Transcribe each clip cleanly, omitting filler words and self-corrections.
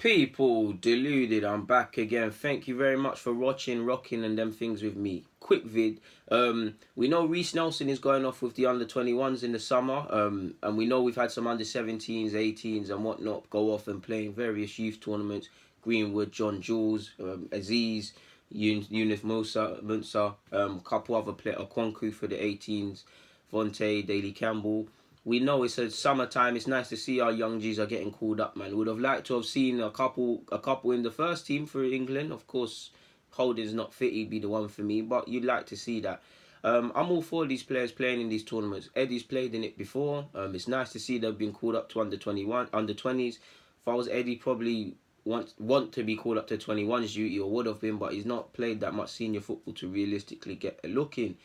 People, Deluded, I'm back again. Thank you very much for watching, rocking and them things with me. Quick vid. We know Reece Nelson is going off with the under 21's in the summer. And we know we've had some under 17's, 18's and whatnot go off and play in various youth tournaments. Greenwood, John Jules, Aziz, Yunus Musa, couple other players, Okonkwo for the 18's, Vontae, Daly Campbell. We know it's a summertime. It's nice to see our young G's are getting called up, man. Would have liked to have seen a couple in the first team for England. Of course, Holding's not fit. He'd be the one for me, but you'd like to see that. I'm all for these players playing in these tournaments. Eddie's played in it before. It's nice to see they've been called up to under 21, under 20's. If I was Eddie, probably want to be called up to 21's duty or would have been, but he's not played that much senior football to realistically get a look in.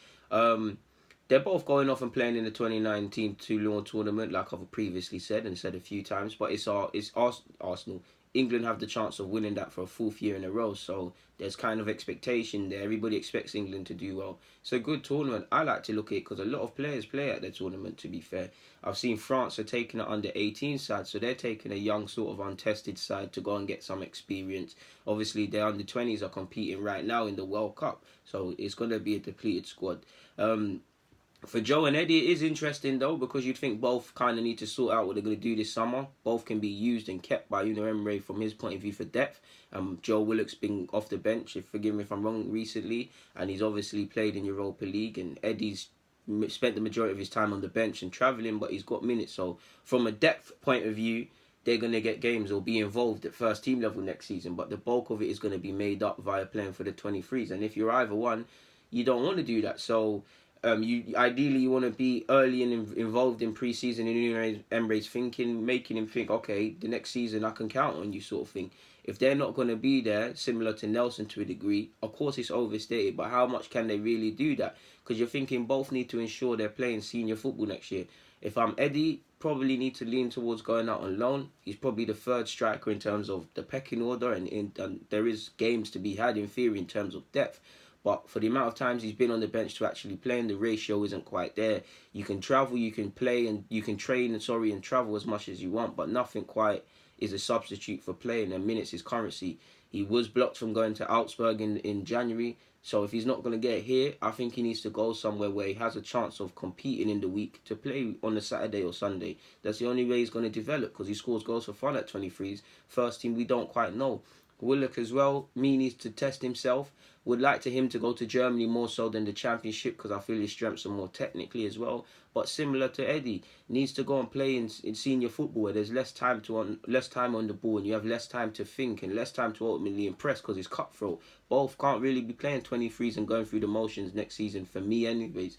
They're both going off and playing in the 2019 Toulon tournament, like I've previously said and said a few times. But it's Arsenal. England have the chance of winning that for a fourth year in a row. So there's kind of expectation there. Everybody expects England to do well. It's a good tournament. I like to look at it because a lot of players play at the tournament, to be fair. I've seen France are taking an under 18 side. So they're taking a young sort of untested side to go and get some experience. Obviously, their under 20s are competing right now in the World Cup. So it's going to be a depleted squad. For Joe and Eddie, it is interesting though, because you'd think both kind of need to sort out what they're going to do this summer. Both can be used and kept by Unai Emery from his point of view for depth. Joe Willock's been off the bench, forgive me if I'm wrong, recently, and he's obviously played in Europa League. And Eddie's spent the majority of his time on the bench and travelling, but he's got minutes. So from a depth point of view, they're going to get games or be involved at first team level next season. But the bulk of it is going to be made up via playing for the 23s. And if you're either one, you don't want to do that. So you ideally want to be early and involved in pre-season in Unai Emery's thinking, making him think, okay, the next season I can count on you, sort of thing. If they're not going to be there, similar to Nelson to a degree, of course it's overstated, but how much can they really do that? Because you're thinking both need to ensure they're playing senior football next year. If I'm Eddie, probably need to lean towards going out on loan. He's probably the third striker in terms of the pecking order, and there is games to be had in theory in terms of depth. But for the amount of times he's been on the bench to actually play, and the ratio isn't quite there. You can travel, you can play, and you can train and travel as much as you want, but nothing quite is a substitute for playing, and minutes is currency. He was blocked from going to Augsburg in January, so if he's not going to get here, I think he needs to go somewhere where he has a chance of competing in the week to play on a Saturday or Sunday. That's the only way he's going to develop, because he scores goals for fun at 23s. First team, we don't quite know. Willock as well, needs to test himself. Would like him to go to Germany more so than the Championship, because I feel his strengths are more technically as well. But similar to Eddie, needs to go and play in senior football where there's less time on the ball, and you have less time to think and less time to ultimately impress, because it's cutthroat. Both can't really be playing 23s and going through the motions next season for me, anyways.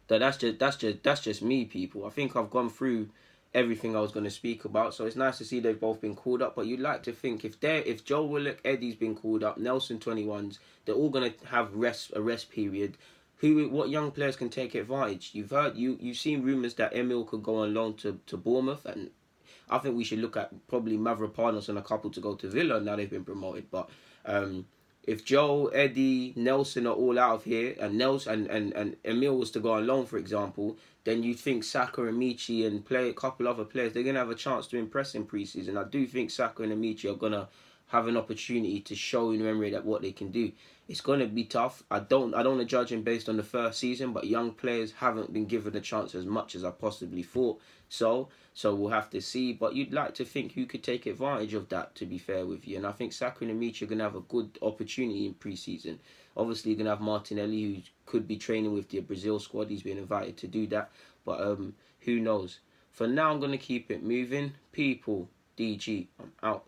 That's just me, people. I think I've gone through everything I was going to speak about, so it's nice to see they've both been called up. But you'd like to think if Joe Willock, Eddie's been called up, Nelson 21's, they're all going to have a rest period. What young players can take advantage? You've seen rumours that Emil could go on loan to Bournemouth, and I think we should look at probably Mavropanos and a couple to go to Villa now they've been promoted. But if Joe, Eddie, Nelson are all out of here, and Nelson and Emil was to go on loan, for example, then you think Saka and Michi and play a couple other players, they're going to have a chance to impress in pre-season. I do think Saka and Michi are going to have an opportunity to show in Emery that what they can do. It's going to be tough. I don't want to judge him based on the first season, but young players haven't been given a chance as much as I possibly thought. So we'll have to see. But you'd like to think who could take advantage of that, to be fair with you. And I think Saka and Michi are going to have a good opportunity in pre-season. Obviously, you're going to have Martinelli, who could be training with the Brazil squad. He's been invited to do that. But who knows? For now, I'm going to keep it moving. People, DG, I'm out.